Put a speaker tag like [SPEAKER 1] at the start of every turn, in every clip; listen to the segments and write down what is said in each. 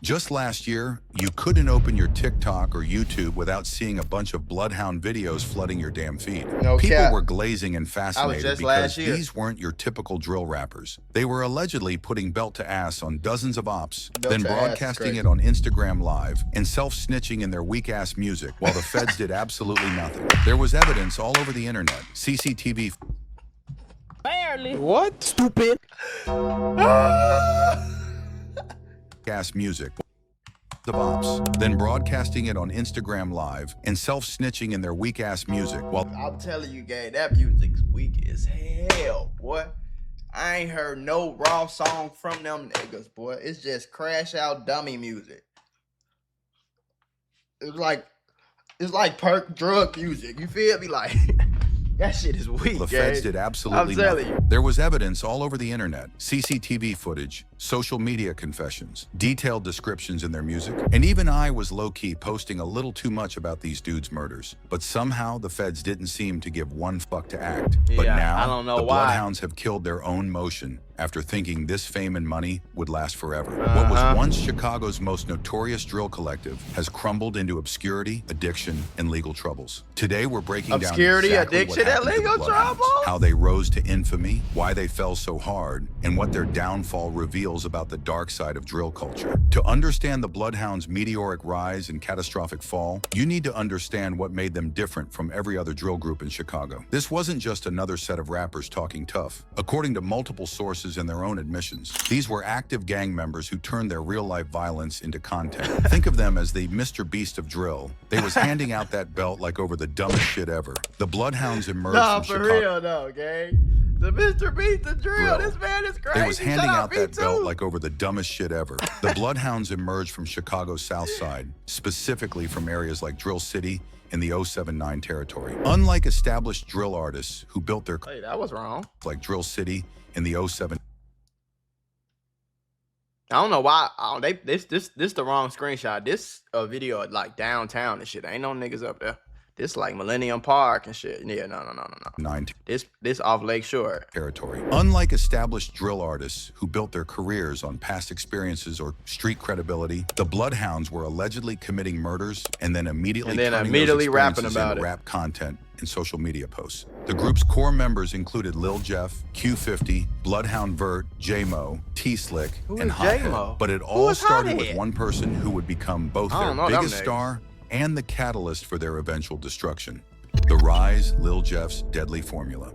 [SPEAKER 1] Just last year, you couldn't open your TikTok or YouTube without seeing a bunch of Bloodhound videos flooding your damn feed. People were glazing and fascinated because these weren't your typical drill rappers. They were allegedly putting belt to ass on dozens of ops, then broadcasting it on Instagram Live and self-snitching in their weak-ass music while the feds did absolutely nothing. There was evidence all over the internet. CCTV.
[SPEAKER 2] Barely.
[SPEAKER 3] What? Stupid.
[SPEAKER 1] Ass music of ops, then broadcasting it on Instagram Live and self-snitching in their weak-ass music while—
[SPEAKER 4] I'm telling you, gang, that music's weak as hell, boy. I ain't heard no raw song from them niggas, boy. It's just crash out dummy music. It's like perk drug music. You feel me? Like that shit is weak.
[SPEAKER 1] The feds did absolutely nothing. There was evidence all over the internet, CCTV footage, social media confessions, detailed descriptions in their music, and even I was low-key posting a little too much about these dudes' murders. But somehow the feds didn't seem to give one fuck to act. But now,
[SPEAKER 2] I don't know
[SPEAKER 1] the
[SPEAKER 2] why.
[SPEAKER 1] Bloodhounds have killed their own motion after thinking this fame and money would last forever. What was once Chicago's most notorious drill collective has crumbled into obscurity, addiction, and legal troubles. Today we're breaking down exactly
[SPEAKER 4] addiction,
[SPEAKER 1] what happened
[SPEAKER 4] and legal
[SPEAKER 1] to the Bloodhounds,
[SPEAKER 4] troubles?
[SPEAKER 1] how they rose to infamy, why they fell so hard, and what their downfall reveals about the dark side of drill culture. To understand the Bloodhounds' meteoric rise and catastrophic fall, you need to understand what made them different from every other drill group in Chicago. This wasn't just another set of rappers talking tough. According to multiple sources and their own admissions, these were active gang members who turned their real-life violence into content. Think of them as the Mr. Beast of drill. They was handing out that belt like over the dumbest shit ever. The Bloodhounds emerged from Chicago.
[SPEAKER 4] For real though, gang. The Mr. Beast of drill. This man is crazy.
[SPEAKER 1] They was handing out that belt like over the dumbest shit ever. The Bloodhounds emerged from Chicago's South Side, specifically from areas like Drill City in the 079 territory. Unlike established drill artists who built their—
[SPEAKER 4] Hey, that was wrong.
[SPEAKER 1] like Drill City in the 07.
[SPEAKER 4] I don't know why. This the wrong screenshot. This video like downtown and shit. Ain't no niggas up there. This like Millennium Park and shit. Yeah, no. This off Lake Shore
[SPEAKER 1] territory. Unlike established drill artists who built their careers on past experiences or street credibility, the Bloodhounds were allegedly committing murders and then immediately
[SPEAKER 4] rapping about it.
[SPEAKER 1] Rap content and social media posts. The group's core members included Lil Jeff, Q50, Bloodhound Vert, J-Mo, T-Slick, and Hothead. But it all started with one person who would become both their biggest star and the catalyst for their eventual destruction. The rise, Lil Jeff's deadly formula.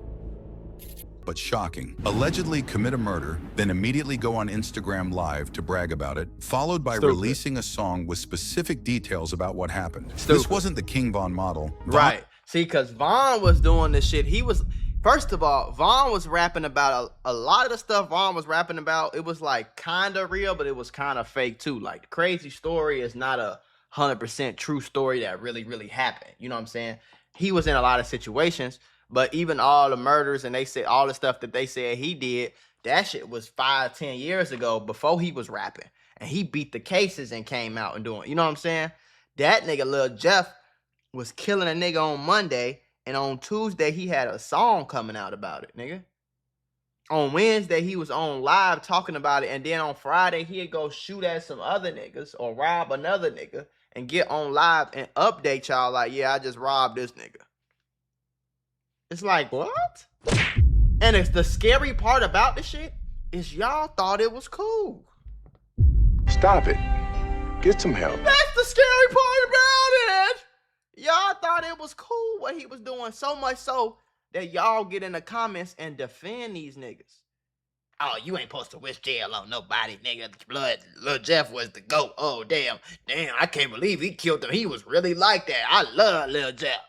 [SPEAKER 1] But shocking. Allegedly commit a murder, then immediately go on Instagram Live to brag about it, followed by releasing a song with specific details about what happened. This wasn't the King Von model.
[SPEAKER 4] Right. See, because Von was doing this shit. He was, first of all, Von was rapping about a lot of the stuff Von was rapping about. It was like kind of real, but it was kind of fake too. Like the crazy story is not a 100% true story that really happened. You know what I'm saying? He was in a lot of situations, but even all the murders and they said all the stuff that they said he did, that shit was 5-10 years ago before he was rapping. And he beat the cases and came out and doing, you know what I'm saying? That nigga Lil Jeff was killing a nigga on Monday, and on Tuesday he had a song coming out about it, nigga. On Wednesday he was on live talking about it, and then on Friday he'd go shoot at some other niggas or rob another nigga and get on live and update y'all like, yeah, I just robbed this nigga. It's like, what? And it's the scary part about this shit is y'all thought it was cool.
[SPEAKER 3] Stop it. Get some help.
[SPEAKER 4] That's the scary part about it. Y'all thought it was cool what he was doing, so much so that y'all get in the comments and defend these niggas. Oh, you ain't supposed to wish jail on nobody, nigga. Lil Jeff was the GOAT. Oh, damn, I can't believe he killed him. He was really like that. I love Lil Jeff.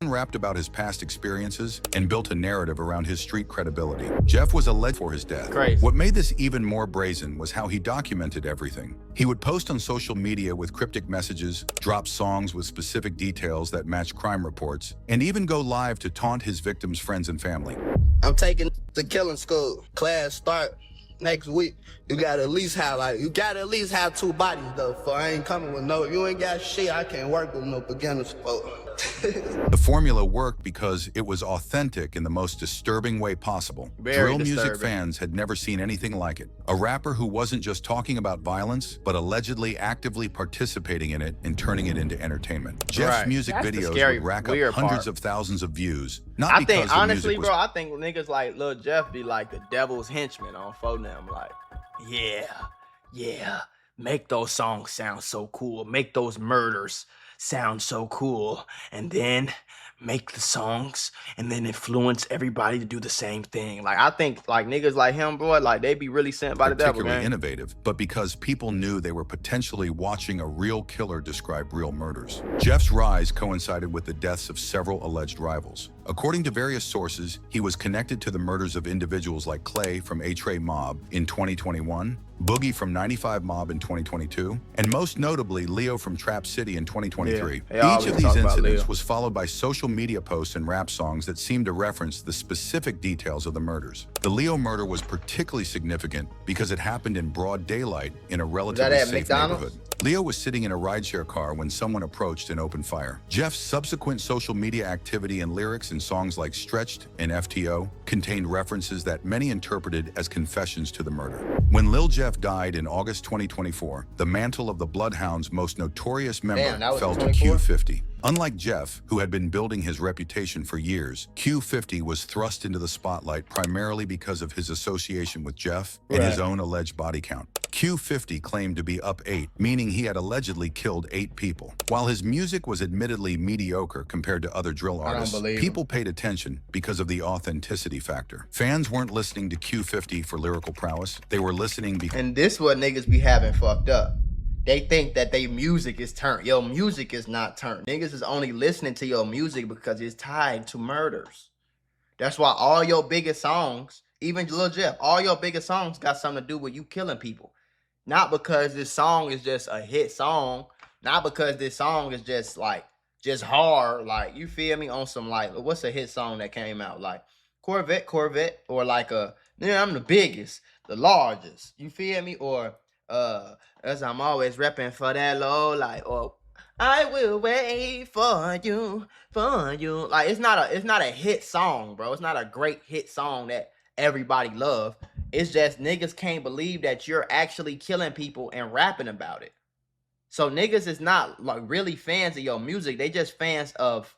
[SPEAKER 1] Rapped about his past experiences and built a narrative around his street credibility. Jeff was alleged for his death.
[SPEAKER 4] Crazy.
[SPEAKER 1] What made this even more brazen was how he documented everything. He would post on social media with cryptic messages, drop songs with specific details that match crime reports, and even go live to taunt his victims' friends and family.
[SPEAKER 5] I'm taking the killing school. Class start next week. You gotta at least have 2 bodies though. For I ain't coming with no, you ain't got shit. I can't work with no beginners.
[SPEAKER 1] The formula worked because it was authentic in the most disturbing way possible. Drill music fans had never seen anything like it. A rapper who wasn't just talking about violence, but allegedly actively participating in it and turning it into entertainment. Jeff's music videos would rack up hundreds of thousands of views. Not because
[SPEAKER 4] honestly, bro, I think niggas like Lil Jeff be like the devil's henchman on them. Like, yeah, make those songs sound so cool. Make those murders sound so cool. And then make the songs and then influence everybody to do the same thing. Like, I think like niggas like him, bro, like they be really sent by the devil, man.
[SPEAKER 1] Particularly innovative, but because people knew they were potentially watching a real killer describe real murders. Jeff's rise coincided with the deaths of several alleged rivals. According to various sources, he was connected to the murders of individuals like Clay from A-Tray Mob in 2021, Boogie from 95 Mob in 2022, and most notably Leo from Trap City in 2023. Each of these incidents was followed by social media posts and rap songs that seemed to reference the specific details of the murders. The Leo murder was particularly significant because it happened in broad daylight in a relatively safe neighborhood. Leo was sitting in a rideshare car when someone approached and opened fire. Jeff's subsequent social media activity and lyrics in songs like Stretched and FTO contained references that many interpreted as confessions to the murder. When Lil Jeff died in August 2024, the mantle of the Bloodhounds' most notorious member fell to Q50. Unlike Jeff, who had been building his reputation for years, Q50 was thrust into the spotlight primarily because of his association with Jeff and his own alleged body count. Q50 claimed to be up 8, meaning he had allegedly killed 8 people. While his music was admittedly mediocre compared to other drill artists, people paid attention because of the authenticity factor. Fans weren't listening to Q50 for lyrical prowess. They were listening because...
[SPEAKER 4] And this what niggas be having fucked up. They think that their music is turned. Your music is not turned. Niggas is only listening to your music because it's tied to murders. That's why all your biggest songs, even Lil Jeff, all your biggest songs got something to do with you killing people. Not because this song is just a hit song. Not because this song is just like, just hard. Like, you feel me? On some like, what's a hit song that came out? Like Corvette, or like I'm the biggest, the largest. You feel me? Or as I'm always repping for that low, like, or I will wait for you. Like, it's not a hit song, bro. It's not a great hit song that everybody love. It's just niggas can't believe that you're actually killing people and rapping about it. So niggas is not like really fans of your music. They just fans of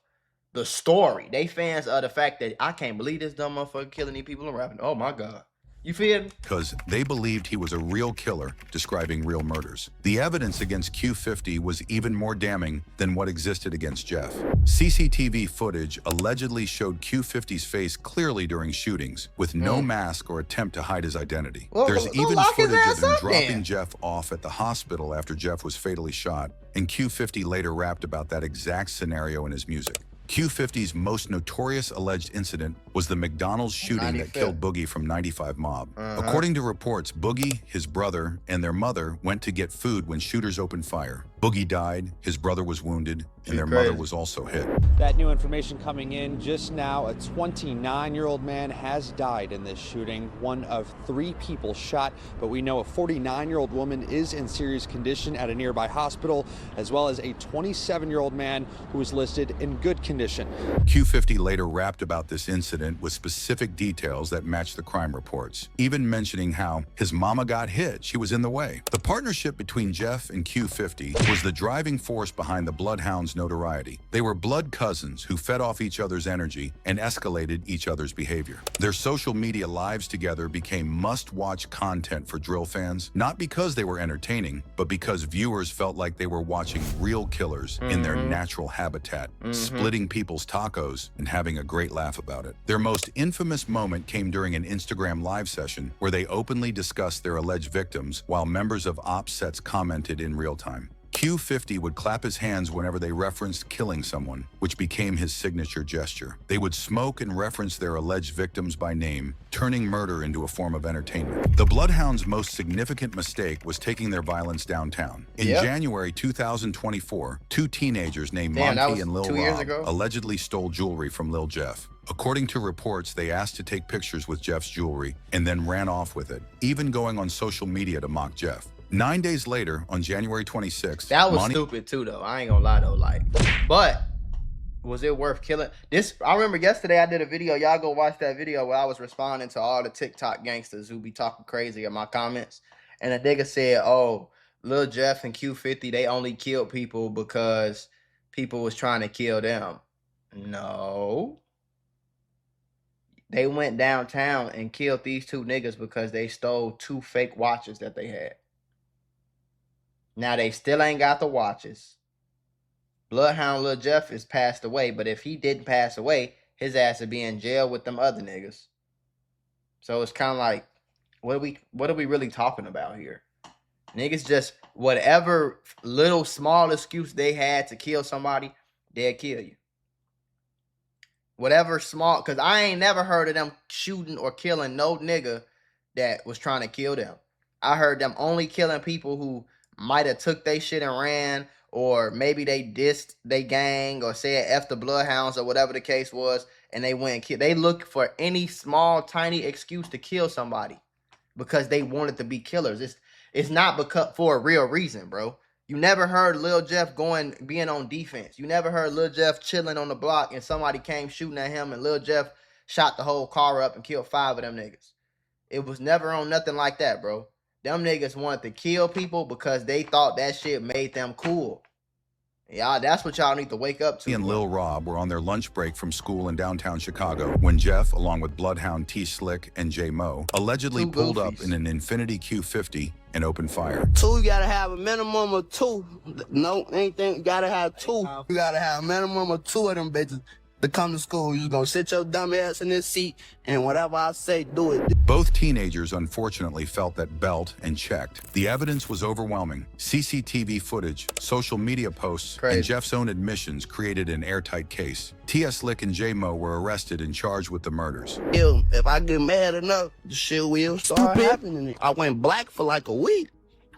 [SPEAKER 4] the story. They fans of the fact that I can't believe this dumb motherfucker killing these people and rapping. Oh my God. You feel me?
[SPEAKER 1] Because they believed he was a real killer describing real murders. The evidence against Q50 was even more damning than what existed against Jeff. CCTV footage allegedly showed Q50's face clearly during shootings, with no mask or attempt to hide his identity. There's even footage of him dropping Jeff off at the hospital after Jeff was fatally shot, and Q50 later rapped about that exact scenario in his music. Q50's most notorious alleged incident was the McDonald's shooting that killed Boogie from 95 Mob. According to reports, Boogie, his brother, and their mother went to get food when shooters opened fire. Boogie died, his brother was wounded, and their mother was also hit.
[SPEAKER 6] That new information coming in just now, a 29-year-old man has died in this shooting, one of 3 people shot, but we know a 49-year-old woman is in serious condition at a nearby hospital, as well as a 27-year-old man who was listed in good condition.
[SPEAKER 1] Q50 later rapped about this incident with specific details that matched the crime reports, even mentioning how his mama got hit, she was in the way. The partnership between Jeff and Q50 was the driving force behind the Bloodhounds' notoriety. They were blood cousins who fed off each other's energy and escalated each other's behavior. Their social media lives together became must-watch content for drill fans, not because they were entertaining, but because viewers felt like they were watching real killers in their natural habitat, splitting people's tacos and having a great laugh about it. Their most infamous moment came during an Instagram live session where they openly discussed their alleged victims while members of ops sets commented in real time. Q50 would clap his hands whenever they referenced killing someone, which became his signature gesture. They would smoke and reference their alleged victims by name, turning murder into a form of entertainment. The Bloodhounds' most significant mistake was taking their violence downtown. In January 2024, 2 teenagers named Monty and Lil Rob allegedly stole jewelry from Lil Jeff. According to reports, they asked to take pictures with Jeff's jewelry and then ran off with it, even going on social media to mock Jeff. 9 days later, on January 26th,
[SPEAKER 4] that was stupid too, though. I ain't gonna lie though, like, but Was it worth killing? This I remember yesterday I did a video. Y'all go watch that video where I was responding to all the TikTok gangsters who be talking crazy in my comments. And a nigga said, oh, Lil Jeff and Q50, they only killed people because people was trying to kill them. No. They went downtown and killed these two niggas because they stole 2 fake watches that they had. Now they still ain't got the watches. Bloodhound Lil Jeff is passed away, but if he didn't pass away, his ass would be in jail with them other niggas. So it's kind of like, what are we really talking about here? Niggas just, whatever little small excuse they had to kill somebody, they'll kill you. Whatever small, because I ain't never heard of them shooting or killing no nigga that was trying to kill them. I heard them only killing people who might have took they shit and ran, or maybe they dissed they gang or said F the Bloodhounds or whatever the case was, and they went and killed. They look for any small, tiny excuse to kill somebody because they wanted to be killers. It's not because for a real reason, bro. You never heard Lil Jeff being on defense. You never heard Lil Jeff chilling on the block and somebody came shooting at him and Lil Jeff shot the whole car up and killed 5 of them niggas. It was never on nothing like that, bro. Them niggas wanted to kill people because they thought that shit made them cool. Y'all, that's what y'all need to wake up to.
[SPEAKER 1] He and Lil Rob were on their lunch break from school in downtown Chicago when Jeff, along with Bloodhound T Slick and J Mo, allegedly pulled up in an Impunity Q50 and opened fire.
[SPEAKER 5] 2, you gotta have a minimum of 2. No, anything, you gotta have 2. You gotta have a minimum of 2 of them bitches to come to school. You gonna sit your dumb ass in this seat and whatever I say, do it.
[SPEAKER 1] Both teenagers unfortunately felt that belt and checked. The evidence was overwhelming. CCTV footage, social media posts, and Jeff's own admissions created an airtight case. T.S. Lick and J-Mo were arrested and charged with the murders.
[SPEAKER 5] If I get mad enough, the shit will start happening. I went black for like a week,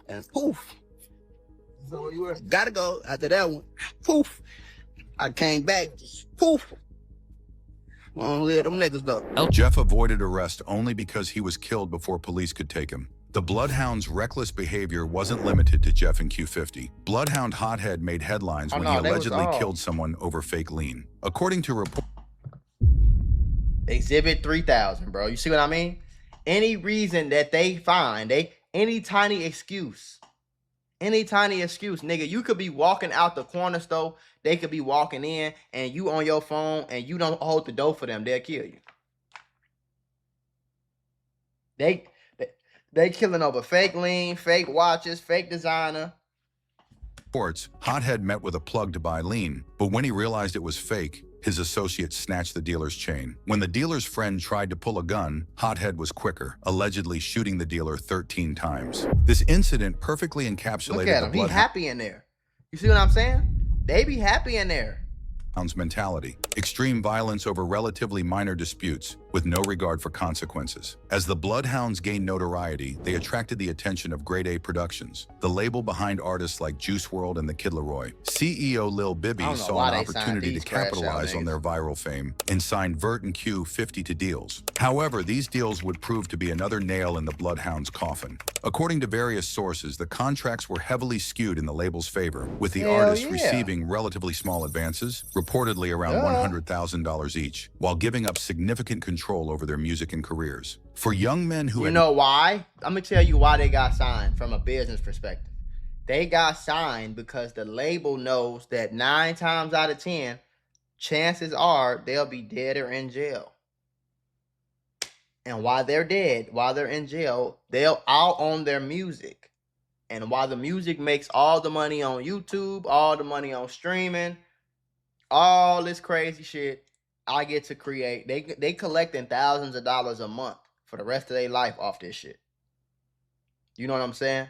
[SPEAKER 5] and poof. So you gotta go after that one. Poof. I came back, poof. Won't let them niggas though.
[SPEAKER 1] Jeff avoided arrest only because he was killed before police could take him. The Bloodhound's reckless behavior wasn't limited to Jeff and Q50. Bloodhound Hothead made headlines when he allegedly killed someone over fake lean. According to reports,
[SPEAKER 4] Exhibit 3000, bro. You see what I mean? Any reason that they find, any tiny excuse, nigga, you could be walking out the corner store, they could be walking in, and you on your phone, and you don't hold the door for them, they'll kill you. They killing over fake lean, fake watches, fake designer.
[SPEAKER 1] Hothead met with a plug to buy lean, but when he realized it was fake, his associate snatched the dealer's chain. When the dealer's friend tried to pull a gun, Hothead was quicker, allegedly shooting the dealer 13 times. This incident perfectly encapsulated
[SPEAKER 4] Look at him,
[SPEAKER 1] the
[SPEAKER 4] he happy in there. You see what I'm saying? They be happy in there.
[SPEAKER 1] Bloodhound's mentality. Extreme violence over relatively minor disputes, with no regard for consequences. As the Bloodhounds gained notoriety, they attracted the attention of Grade A Productions, the label behind artists like Juice WRLD and the Kid Laroi. CEO Lil Bibby saw an opportunity to capitalize on their viral fame and signed Vert and Q50 to deals. However, these deals would prove to be another nail in the Bloodhounds' coffin. According to various sources, the contracts were heavily skewed in the label's favor, with the artists receiving relatively small advances, reportedly around $100,000 each, while giving up significant control over their music and careers. For young men who
[SPEAKER 4] You know why? I'm gonna tell you why they got signed from a business perspective. They got signed because the label knows that 9 times out of 10, chances are they'll be dead or in jail. And while they're dead, while they're in jail, they'll out own their music. And while the music makes all the money on YouTube, all the money on streaming, all this crazy shit, I get to create. They collecting thousands of dollars a month for the rest of their life off this shit. You know what I'm saying?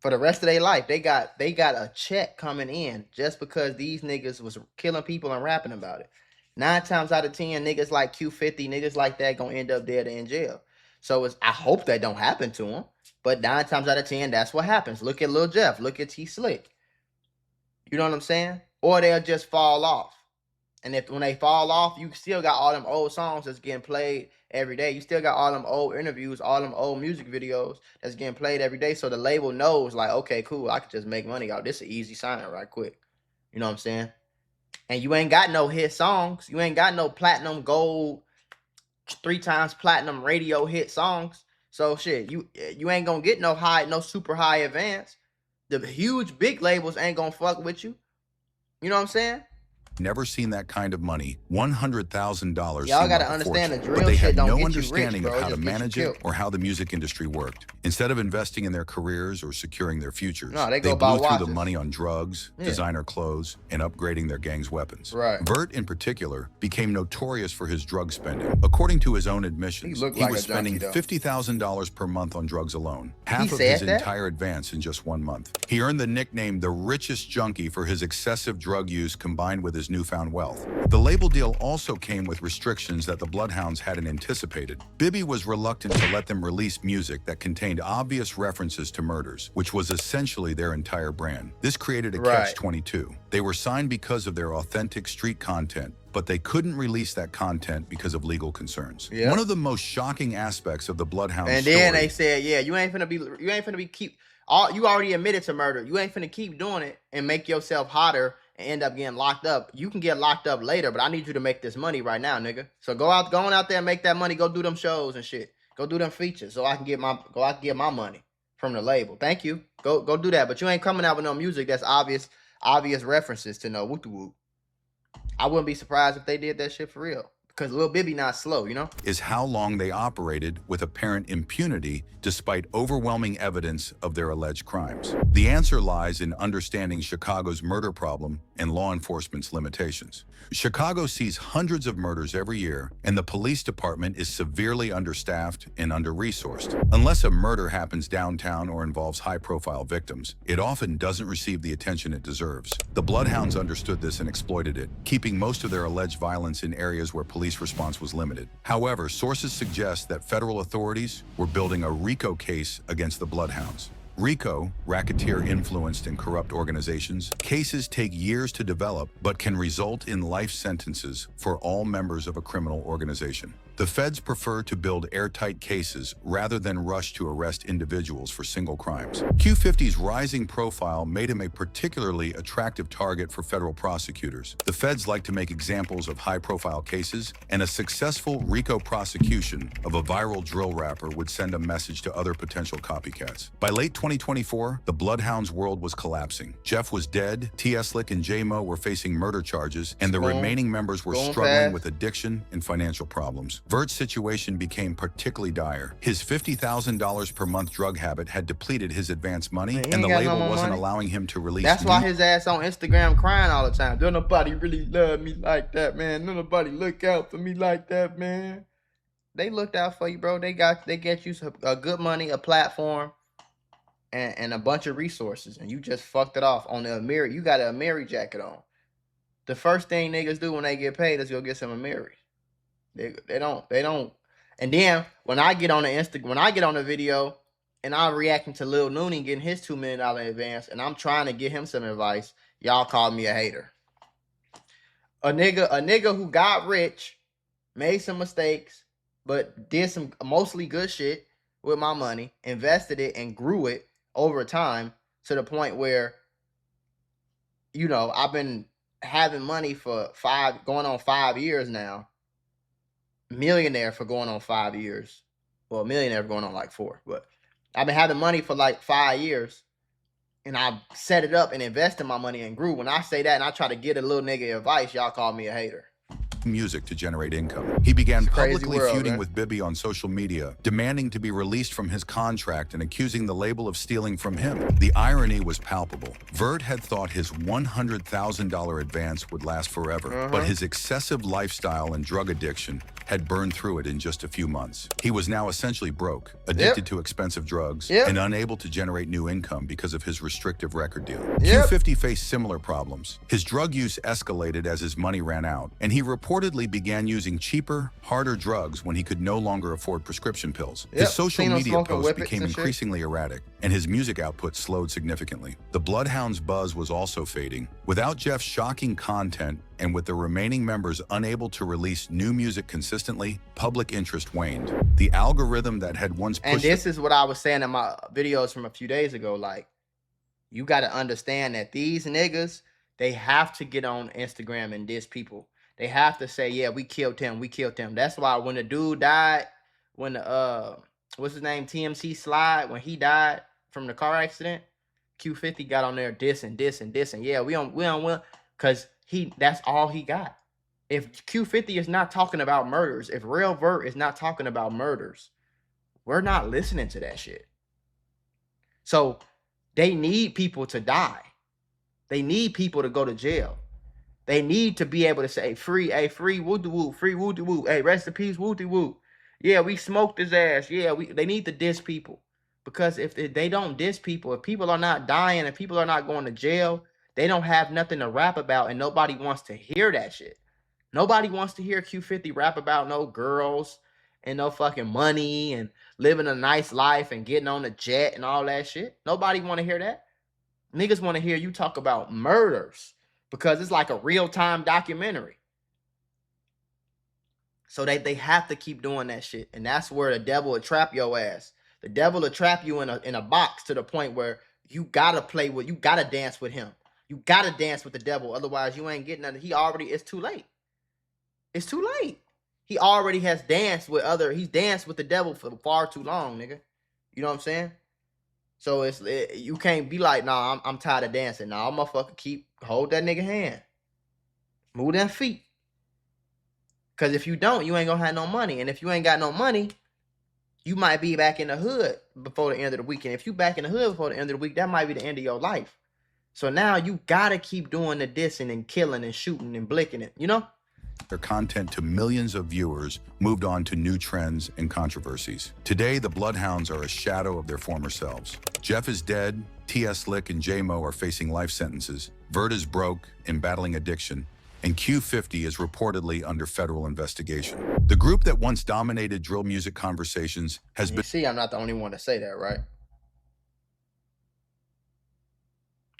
[SPEAKER 4] For the rest of their life, they got a check coming in just because these niggas was killing people and rapping about it. 9 times out of 10, niggas like Q50, niggas like that gonna end up dead or in jail. So I hope that don't happen to them. But 9 times out of 10, that's what happens. Look at Lil Jeff. Look at T Slick. You know what I'm saying? Or they'll just fall off. And when they fall off, you still got all them old songs that's getting played every day. You still got all them old interviews, all them old music videos that's getting played every day. So the label knows, like, okay, cool, I could just make money out. This is an easy sign right quick. You know what I'm saying? and you ain't got no hit songs. You ain't got no platinum, gold, 3 times platinum radio hit songs. So shit, you ain't gonna get no super high advance. The huge big labels ain't gonna fuck with you. You know what I'm saying?
[SPEAKER 1] Never seen that kind of money. $100,000.
[SPEAKER 4] Y'all gotta understand the drill
[SPEAKER 1] but they
[SPEAKER 4] shit
[SPEAKER 1] had
[SPEAKER 4] don't
[SPEAKER 1] no
[SPEAKER 4] get you
[SPEAKER 1] understanding
[SPEAKER 4] rich, bro.
[SPEAKER 1] of how
[SPEAKER 4] It
[SPEAKER 1] to
[SPEAKER 4] just gets you
[SPEAKER 1] manage
[SPEAKER 4] killed.
[SPEAKER 1] it or how the music industry worked. Instead of investing in their careers or securing their futures,
[SPEAKER 4] No, they
[SPEAKER 1] they
[SPEAKER 4] go buy
[SPEAKER 1] blew through
[SPEAKER 4] watches.
[SPEAKER 1] the money on drugs,
[SPEAKER 4] Yeah.
[SPEAKER 1] designer clothes, and upgrading their gang's weapons.
[SPEAKER 4] Right.
[SPEAKER 1] Vert, in particular, became notorious for his drug spending. According to his own admissions,
[SPEAKER 4] He looked
[SPEAKER 1] he
[SPEAKER 4] like
[SPEAKER 1] was
[SPEAKER 4] a junkie,
[SPEAKER 1] spending
[SPEAKER 4] though.
[SPEAKER 1] $50,000 per month on drugs alone, half of
[SPEAKER 4] said
[SPEAKER 1] his
[SPEAKER 4] that?
[SPEAKER 1] entire advance in just 1 month. He earned the nickname the richest junkie for his excessive drug use combined with his newfound wealth. The label deal also came with restrictions that the Bloodhounds hadn't anticipated. Bibby was reluctant to let them release music that contained obvious references to murders, which was essentially their entire brand. This created a
[SPEAKER 4] Right.
[SPEAKER 1] catch-22. They were signed because of their authentic street content, but they couldn't release that content because of legal concerns.
[SPEAKER 4] Yeah.
[SPEAKER 1] One of the most shocking aspects of the Bloodhounds
[SPEAKER 4] And
[SPEAKER 1] story,
[SPEAKER 4] then they said, yeah, you ain't finna be you already admitted to murder. You ain't finna keep doing it and make yourself hotter and end up getting locked up. You can get locked up later, but I need you to make this money right now, nigga. So go on out there and make that money. Go do them shows and shit. Go do them features so I can get my money from the label. Thank you. Go do that. But you ain't coming out with no music that's obvious references to no whoop whoop. I wouldn't be surprised if they did that shit for real. Because Lil Bibby not slow, you know?
[SPEAKER 1] is how long they operated with apparent impunity despite overwhelming evidence of their alleged crimes. The answer lies in understanding Chicago's murder problem and law enforcement's limitations. Chicago sees hundreds of murders every year, and the police department is severely understaffed and under-resourced. Unless a murder happens downtown or involves high-profile victims, it often doesn't receive the attention it deserves. The Bloodhounds understood this and exploited it, keeping most of their alleged violence in areas where police response was limited. However, sources suggest that federal authorities were building a Rico case against the Bloodhounds. Rico, racketeer-influenced and corrupt organizations, cases take years to develop but can result in life sentences for all members of a criminal organization. The feds prefer to build airtight cases rather than rush to arrest individuals for single crimes. Q50's rising profile made him a particularly attractive target for federal prosecutors. The feds like to make examples of high-profile cases, and a successful Rico prosecution of a viral drill rapper would send a message to other potential copycats. By late 2024, the Bloodhounds world was collapsing. Jeff was dead, T-Slick and J-Mo were facing murder charges, and the remaining members were struggling with addiction and financial problems. Vert's situation became particularly dire. His $50,000 per month drug habit had depleted his advance money, and the label wasn't allowing him to release.
[SPEAKER 4] That's why his ass on Instagram crying all the time. Don't nobody really love me like that, man. Don't nobody look out for me like that, man. They looked out for you, bro. They get you a good money, a platform, and a bunch of resources, and you just fucked it off on the Amiri. You got an Amiri jacket on. The first thing niggas do when they get paid is go get some Amiri. They don't. And then when I get on the video and I'm reacting to Lil Nooney getting his $2 million advance and I'm trying to get him some advice, y'all call me a hater. A nigga who got rich, made some mistakes, but did some mostly good shit with my money, invested it and grew it over time to the point where, you know, I've been having money for going on 5 years now. Millionaire for going on 5 years. Well, millionaire for going on like 4, but I've been having money for like 5 years, and I set it up and invested my money and grew. When I say that and I try to get a little nigga advice, y'all call me a hater.
[SPEAKER 1] Music to generate income. He began publicly feuding
[SPEAKER 4] man.
[SPEAKER 1] with Bibby on social media, demanding to be released from his contract and accusing the label of stealing from him. The irony was palpable. Vert had thought his $100,000 advance would last forever, but his excessive lifestyle and drug addiction had burned through it in just a few months. He was now essentially broke, addicted to expensive drugs, and unable to generate new income because of his restrictive record deal. Q50 faced similar problems. His drug use escalated as his money ran out, and he reportedly began using cheaper, harder drugs when he could no longer afford prescription pills. His social media posts became increasingly erratic, and his music output slowed significantly. The Bloodhounds' buzz was also fading. Without Jeff's shocking content, and with the remaining members unable to release new music consistently, public interest waned. The algorithm that had once pushed...
[SPEAKER 4] And this is what I was saying in my videos from a few days ago, like, you got to understand that these niggas, They have to get on Instagram and diss people. They have to say, yeah, we killed him. We killed him. That's why when the dude died, when the what's his name, TMC Slide, when he died from the car accident, Q50 got on there dissing. Yeah, we on because that's all he got. If Q50 is not talking about murders, if Real Vert is not talking about murders, we're not listening to that shit. So they need people to die. They need people to go to jail. They need to be able to say, free, hey, free woo-de-woo, free woo-de-woo, hey, rest in peace, woo-de-woo. Yeah, we smoked his ass. Yeah, they need to diss people. Because if they don't diss people, if people are not dying, if people are not going to jail, they don't have nothing to rap about, and nobody wants to hear that shit. Nobody wants to hear Q50 rap about no girls and no fucking money and living a nice life and getting on a jet and all that shit. Nobody want to hear that. Niggas want to hear you talk about murders because it's like a real-time documentary. So they have to keep doing that shit. And that's where the devil will trap your ass. The devil will trap you in a box to the point where you gotta you gotta dance with him. You gotta dance with the devil. Otherwise, you ain't getting nothing. It's too late. It's too late. He already has he's danced with the devil for far too long, nigga. You know what I'm saying? So you can't be like, nah, I'm tired of dancing. Nah, motherfucker, hold that nigga hand. Move them feet. Because if you don't, you ain't gonna have no money. And if you ain't got no money, you might be back in the hood before the end of the week. And if you back in the hood before the end of the week, that might be the end of your life. So now you gotta keep doing the dissing and killing and shooting and blicking it, you know?
[SPEAKER 1] Their content to millions of viewers moved on to new trends and controversies. Today, the Bloodhounds are a shadow of their former selves. Jeff is dead, T.S. Slick and J-Mo are facing life sentences, Vert is broke and battling addiction, and Q50 is reportedly under federal investigation. The group that once dominated drill music conversations has been—
[SPEAKER 4] See, I'm not the only one to say that, right?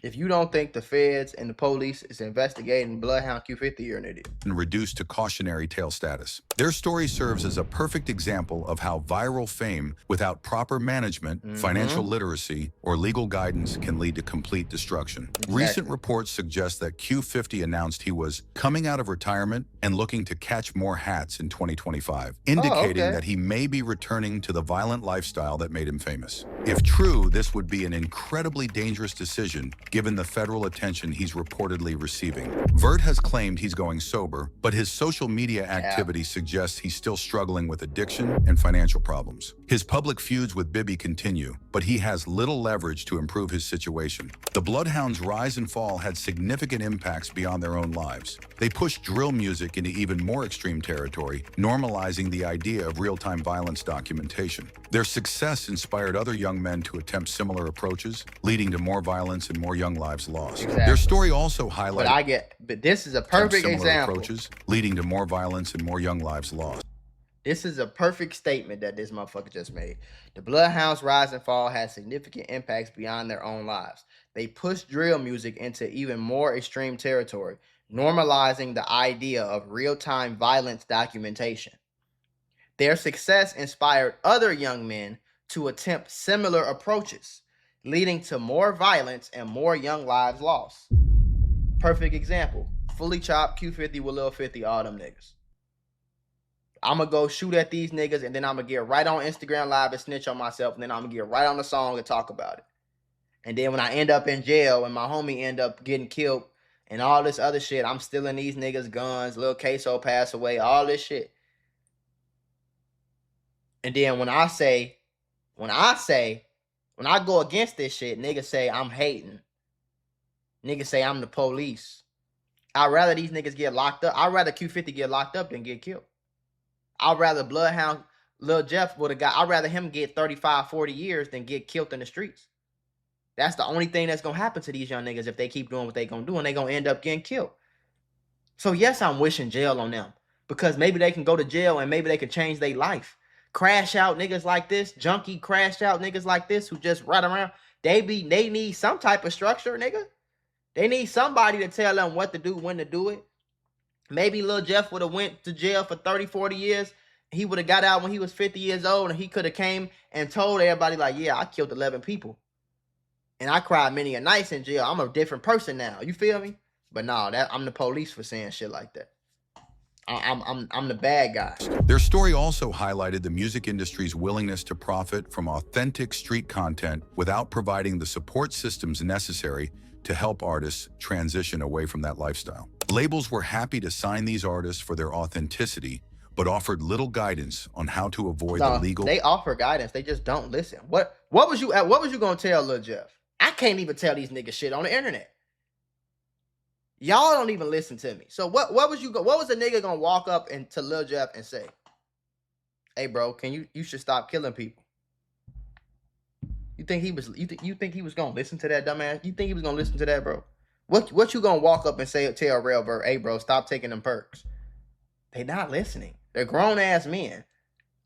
[SPEAKER 4] If you don't think the feds and the police is investigating Bloodhound Q50, you're an idiot.
[SPEAKER 1] Reduced to cautionary tale status. Their story serves as a perfect example of how viral fame without proper management, financial literacy, or legal guidance can lead to complete destruction. Exactly. Recent reports suggest that Q50 announced he was coming out of retirement and looking to catch more hats in 2025, indicating that he may be returning to the violent lifestyle that made him famous. If true, this would be an incredibly dangerous decision given the federal attention he's reportedly receiving. Vert has claimed he's going sober, but his social media activity suggests he's still struggling with addiction and financial problems. His public feuds with Bibby continue, but he has little leverage to improve his situation. The Bloodhounds' rise and fall had significant impacts beyond their own lives. They pushed drill music into even more extreme territory, normalizing the idea of real-time violence documentation. Their success inspired other young men to attempt similar approaches, leading to more violence and more young lives lost.
[SPEAKER 4] Exactly.
[SPEAKER 1] Their story also highlighted—
[SPEAKER 4] But this is a perfect example.
[SPEAKER 1] Approaches, leading to more violence and more young lives lost.
[SPEAKER 4] This is a perfect statement that this motherfucker just made. The Bloodhounds' rise and fall had significant impacts beyond their own lives. They pushed drill music into even more extreme territory, normalizing the idea of real-time violence documentation. Their success inspired other young men to attempt similar approaches, leading to more violence and more young lives lost. Perfect example. Fully chopped, Q50 with Lil 50, all them niggas. I'm going to go shoot at these niggas, and then I'm going to get right on Instagram Live and snitch on myself, and then I'm going to get right on the song and talk about it. And then when I end up in jail and my homie end up getting killed and all this other shit, I'm stealing these niggas' guns, Lil Queso pass away, all this shit. And then when I go against this shit, niggas say I'm hating. Niggas say I'm the police. I'd rather these niggas get locked up. I'd rather Q50 get locked up than get killed. I'd rather Bloodhound, Lil Jeff would have got, I'd rather him get 35, 40 years than get killed in the streets. That's the only thing that's going to happen to these young niggas if they keep doing what they going to do, and they going to end up getting killed. So yes, I'm wishing jail on them because maybe they can go to jail and maybe they can change their life. Crash out niggas like this, junkie crash out niggas like this who just run around. They need some type of structure, nigga. They need somebody to tell them what to do, when to do it. Maybe Lil Jeff would have went to jail for 30, 40 years. He would have got out when he was 50 years old, and he could have came and told everybody like, yeah, I killed 11 people. And I cried many a nights in jail. I'm a different person now. You feel me? But no, I'm the police for saying shit like that. I'm the bad guy.
[SPEAKER 1] Their story also highlighted the music industry's willingness to profit from authentic street content without providing the support systems necessary to help artists transition away from that lifestyle. Labels were happy to sign these artists for their authenticity, but offered little guidance on how to avoid the legal.
[SPEAKER 4] They offer guidance. They just don't listen. What was you gonna tell Lil Jeff? I can't even tell these niggas shit on the internet. Y'all don't even listen to me. So what was the nigga gonna walk up to Lil Jeff and say, "Hey bro, you should stop killing people"? You think he was gonna listen to that dumbass? You think he was gonna listen to that, bro? What you gonna walk up and tell Rail Bert, "Hey bro, stop taking them perks"? They not listening. They're grown ass men.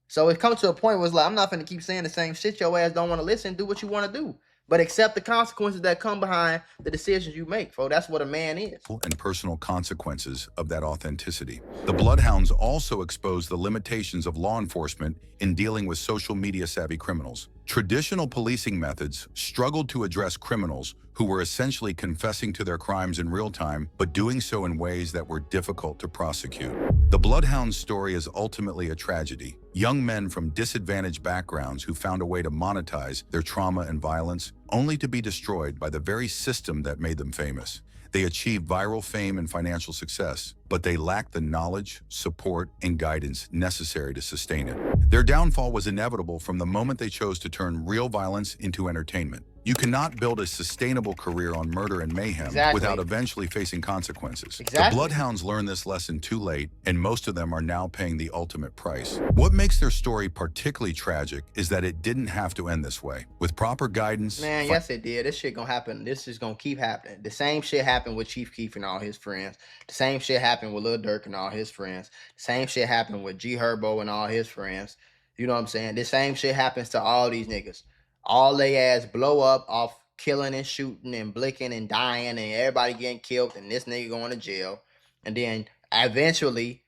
[SPEAKER 4] So it comes to a point where it's like, I'm not gonna keep saying the same shit. Your ass don't want to listen. Do what you want to do. But accept the consequences that come behind the decisions you make, folks. That's what a man is.
[SPEAKER 1] And personal consequences of that authenticity. The Bloodhounds also exposed the limitations of law enforcement in dealing with social media savvy criminals. Traditional policing methods struggled to address criminals who were essentially confessing to their crimes in real time, but doing so in ways that were difficult to prosecute. The Bloodhounds story is ultimately a tragedy. Young men from disadvantaged backgrounds who found a way to monetize their trauma and violence, only to be destroyed by the very system that made them famous. They achieved viral fame and financial success, but they lacked the knowledge, support, and guidance necessary to sustain it. Their downfall was inevitable from the moment they chose to turn real violence into entertainment. You cannot build a sustainable career on murder and mayhem without eventually facing consequences. The Bloodhounds learned this lesson too late, and most of them are now paying the ultimate price. What makes their story particularly tragic is that it didn't have to end this way. With proper guidance...
[SPEAKER 4] Man, yes it did. This shit gonna happen. This is gonna keep happening. The same shit happened with Chief Keef and all his friends. The same shit happened with Lil Durk and all his friends. The same shit happened with G Herbo and all his friends. You know what I'm saying? The same shit happens to all these niggas. All they ass blow up off killing and shooting and blicking and dying and everybody getting killed and this nigga going to jail. And then eventually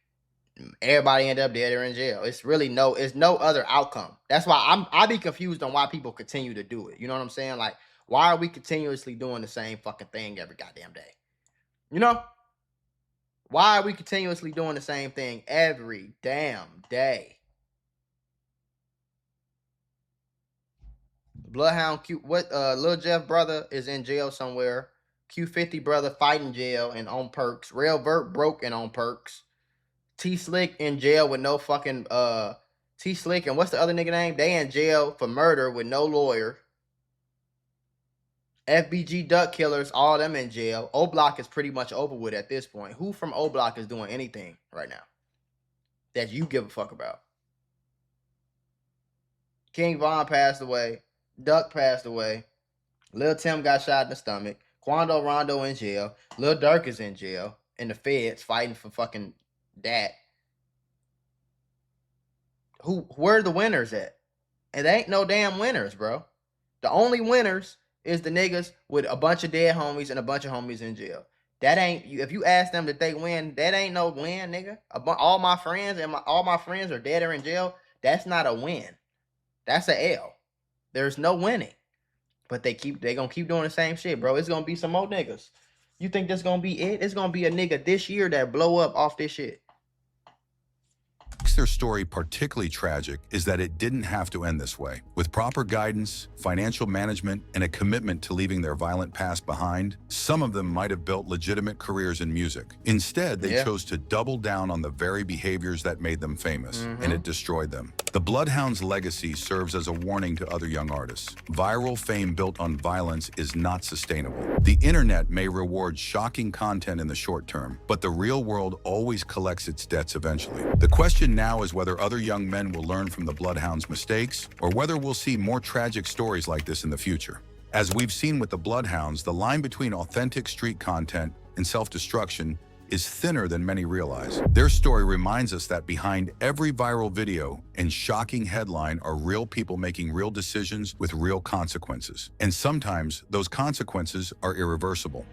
[SPEAKER 4] everybody end up dead or in jail. It's no other outcome. That's why I be confused on why people continue to do it. You know what I'm saying? Like, why are we continuously doing the same fucking thing every goddamn day? You know? Why are we continuously doing the same thing every damn day? Bloodhound Lil Jeff brother is in jail somewhere. Q50 brother fighting jail and on perks. Rail Vert broke and on perks. T Slick in jail with no fucking T Slick and what's the other nigga name? They in jail for murder with no lawyer. FBG Duck Killers, all them in jail. O Block is pretty much over with at this point. Who from O Block is doing anything right now that you give a fuck about? King Von passed away. Duck passed away. Lil Tim got shot in the stomach. Quando Rondo in jail. Lil Durk is in jail. In the feds fighting for fucking that. Where are the winners at? And there ain't no damn winners, bro. The only winners is the niggas with a bunch of dead homies and a bunch of homies in jail. That ain't, if you ask them that they win, that ain't no win, nigga. All my friends all my friends are dead or in jail. That's not a win. That's a L. There's no winning. But they gonna keep doing the same shit, bro. It's gonna be some more niggas. You think that's gonna be it? It's gonna be a nigga this year that blow up off this shit.
[SPEAKER 1] Their story particularly tragic is that it didn't have to end this way. With proper guidance, financial management, and a commitment to leaving their violent past behind, some of them might have built legitimate careers in music. Instead, they chose to double down on the very behaviors that made them famous, and it destroyed them. The Bloodhounds' legacy serves as a warning to other young artists. Viral fame built on violence is not sustainable. The internet may reward shocking content in the short term, but the real world always collects its debts eventually. The question now is whether other young men will learn from the Bloodhounds' mistakes, or whether we'll see more tragic stories like this in the future. As we've seen with the Bloodhounds, the line between authentic street content and self-destruction is thinner than many realize. Their story reminds us that behind every viral video and shocking headline are real people making real decisions with real consequences. And sometimes those consequences are irreversible.